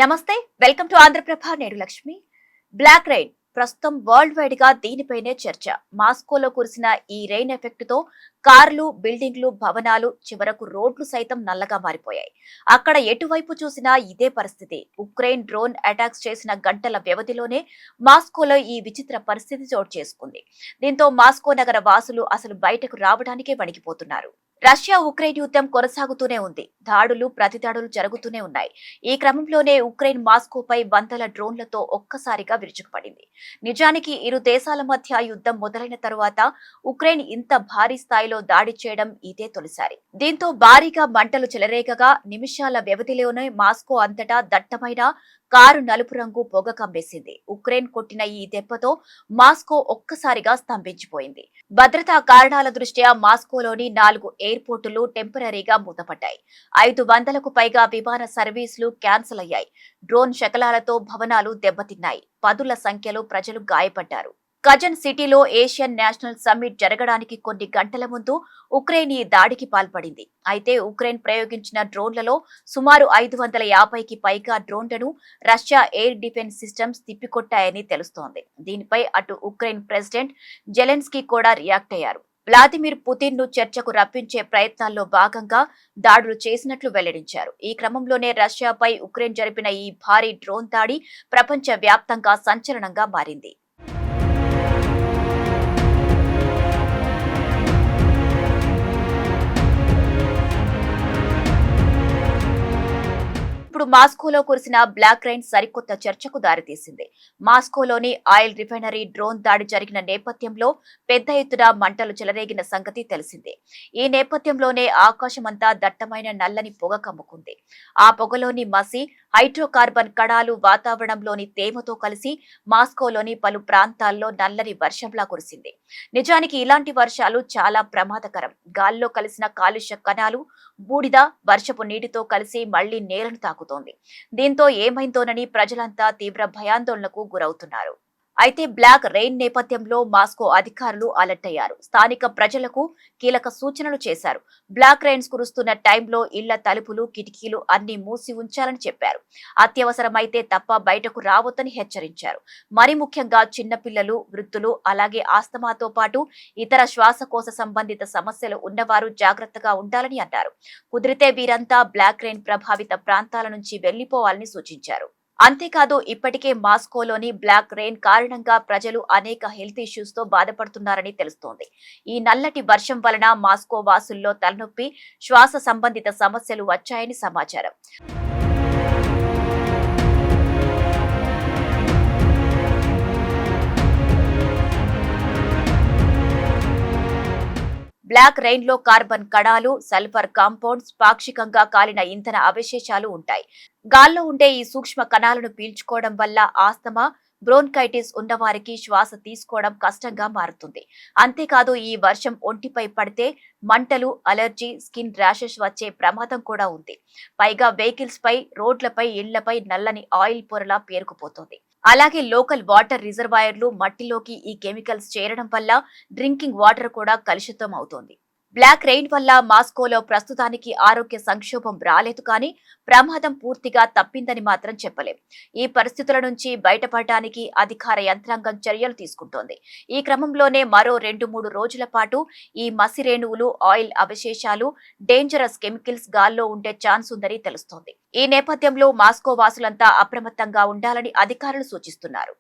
నమస్తే, welcome to Andhra Prabha. నేడు Lakshmi. Black rain ప్రస్తుతం వరల్డ్ వైడ్ గా దీనిపైనే చర్చ. మాస్కోలో కురిసిన ఈ రెయిన్ ఎఫెక్ట్ తో కార్లు, బిల్డింగ్లు, భవనాలు, చివరకు రోడ్లు సైతం నల్లగా మారిపోయాయి. అక్కడ ఎటువైపు చూసినా ఇదే పరిస్థితి. ఉక్రెయిన్ డ్రోన్ అటాక్స్ చేసిన గంటల వ్యవధిలోనే మాస్కోలో ఈ విచిత్ర పరిస్థితి చోటు చేసుకుంది. దీంతో మాస్కో నగర వాసులు అసలు బయటకు రావడానికే వణికిపోతున్నారు. రష్యా ఉక్రెయిన్ యుద్ధం కొనసాగుతూనే ఉంది. దాడులు ప్రతిదాడులు జరుగుతూనే ఉన్నాయి. ఈ క్రమంలోనే ఉక్రెయిన్ మాస్కోపై వందల డ్రోన్లతో ఒక్కసారిగా విరుచుకుపడింది. నిజానికి ఇరు దేశాల మధ్య యుద్ధం మొదలైన తరువాత ఉక్రెయిన్ ఇంత భారీ స్థాయిలో దాడి చేయడం ఇదే తొలిసారి. దీంతో భారీగా మంటలు చెలరేగగా నిమిషాల వ్యవధిలోనే మాస్కో అంతటా దట్టమైన కారు నలుపు రంగు పొగ కమ్మేసింది. ఉక్రెయిన్ కొట్టిన ఈ దెబ్బతో మాస్కో ఒక్కసారిగా స్తంభించిపోయింది. భద్రతా కారణాల దృష్ట్యా మాస్కోలోని 4 ఎయిర్పోర్టులు టెంపరరీగా మూతపడ్డాయి. 500కు పైగా విమాన సర్వీసులు క్యాన్సిల్ అయ్యాయి. డ్రోన్ శకలాలతో భవనాలు దెబ్బతిన్నాయి. పదుల సంఖ్యలో ప్రజలు గాయపడ్డారు. కజన్ సిటీలో ఏషియన్ నేషనల్ సమ్మిట్ జరగడానికి కొన్ని గంటల ముందు ఉక్రెయిన్ ఈ దాడికి పాల్పడింది. అయితే ఉక్రెయిన్ ప్రయోగించిన డ్రోన్లలో సుమారు 550కి పైగా డ్రోన్లను రష్యా ఎయిర్ డిఫెన్స్ సిస్టమ్స్ తిప్పికొట్టాయని తెలుస్తోంది. దీనిపై అటు ఉక్రెయిన్ ప్రెసిడెంట్ జెలెన్స్కీ కూడా రియాక్ట్ అయ్యారు. వ్లాదిమిర్ పుతిన్ ను చర్చకు రప్పించే ప్రయత్నాల్లో భాగంగా దాడులు చేసినట్లు వెల్లడించారు. ఈ క్రమంలోనే రష్యాపై ఉక్రెయిన్ జరిపిన ఈ భారీ డ్రోన్ దాడి ప్రపంచ వ్యాప్తంగా సంచలనంగా మారింది. ఇప్పుడు మాస్కోలో కురిసిన బ్లాక్ రెయిన్ సరికొత్త చర్చకు దారితీసింది. మాస్కోలోని ఆయిల్ రిఫైనరీ డ్రోన్ దాడి జరిగిన నేపథ్యంలో పెద్ద ఎత్తున మంటలు చెలరేగిన సంగతి తెలిసిందే. ఈ నేపథ్యంలోనే ఆకాశమంతా దట్టమైన నల్లని పొగ కమ్ముకుంది. ఆ పొగలోని మసి, హైడ్రోకార్బన్ కణాలు వాతావరణంలోని తేమతో కలిసి మాస్కోలోని పలు ప్రాంతాల్లో నల్లని వర్షంలా కురిసింది. నిజానికి ఇలాంటి వర్షాలు చాలా ప్రమాదకరం. గాల్లో కలిసిన కాలుష్య కణాలు, బూడిద వర్షపు నీటితో కలిసి మళ్లీ నేలను తాకుతోంది. దీంతో ఏమైందోనని ప్రజలంతా తీవ్ర భయాందోళనకు గురవుతున్నారు. అయితే బ్లాక్ రెయిన్ నేపథ్యంలో మాస్కో అధికారులు అలర్ట్ అయ్యారు. స్థానిక ప్రజలకు కీలక సూచనలు చేశారు. బ్లాక్ రెయిన్స్ కురుస్తున్న టైంలో ఇళ్ల తలుపులు, కిటికీలు అన్ని మూసి ఉంచాలని చెప్పారు. అత్యవసరమైతే తప్ప బయటకు రావద్దని హెచ్చరించారు. మరి ముఖ్యంగా చిన్నపిల్లలు, వృద్ధులు, అలాగే ఆస్తమాతో పాటు ఇతర శ్వాసకోశ సంబంధిత సమస్యలు ఉన్నవారు జాగ్రత్తగా ఉండాలని అన్నారు. కుదిరితే వీరంతా బ్లాక్ రెయిన్ ప్రభావిత ప్రాంతాల నుంచి వెళ్లిపోవాలని సూచించారు. అంతేకాదు, ఇప్పటికే మాస్కోలోని బ్లాక్ రెయిన్ కారణంగా ప్రజలు అనేక హెల్త్ ఇష్యూస్ తో బాధపడుతున్నారని తెలుస్తోంది. ఈ నల్లటి వర్షం వలన మాస్కో వాసుల్లో తలనొప్పి, శ్వాస సంబంధిత సమస్యలు వచ్చాయని సమాచారం. బ్లాక్ రెయిన్ లో కార్బన్ కణాలు, సల్ఫర్ కాంపౌండ్స్, పాక్షికంగా కాలిన ఇంధన అవశేషాలు ఉంటాయి. గాల్లో ఉండే ఈ సూక్ష్మ కణాలను పీల్చుకోవడం వల్ల ఆస్తమా, బ్రోన్కైటిస్ ఉన్నవారికి శ్వాస తీసుకోవడం కష్టంగా మారుతుంది. అంతేకాదు, ఈ వర్షం ఒంటిపై పడితే మంటలు, అలర్జీ, స్కిన్ ర్యాషెస్ వచ్చే ప్రమాదం కూడా ఉంది. పైగా వెహికల్స్ పై, రోడ్లపై, ఇళ్లపై నల్లని ఆయిల్ పొరలా పేరుకుపోతుంది. అలాగే లోకల్ వాటర్ రిజర్వాయర్లు, మట్టిలోకి ఈ కెమికల్స్ చేరడం వల్ల డ్రింకింగ్ వాటర్ కూడా కలుషితం అవుతోంది. బ్లాక్ రెయిన్ వల్ల మాస్కోలో ప్రస్తుతానికి ఆరోగ్య సంక్షోభం రాలేదు, కానీ ప్రమాదం పూర్తిగా తప్పిందని మాత్రం చెప్పలేం. ఈ పరిస్థితుల నుంచి బయటపడటానికి అధికార యంత్రాంగం చర్యలు తీసుకుంటోంది. ఈ క్రమంలోనే మరో 2-3 రోజుల పాటు ఈ మసి రేణువులు, ఆయిల్ అవశేషాలు, డేంజరస్ కెమికల్స్ గాల్లో ఉండే ఛాన్స్ ఉందని తెలుస్తోంది. ఈ నేపథ్యంలో మాస్కో వాసులంతా అప్రమత్తంగా ఉండాలని అధికారులు సూచిస్తున్నారు.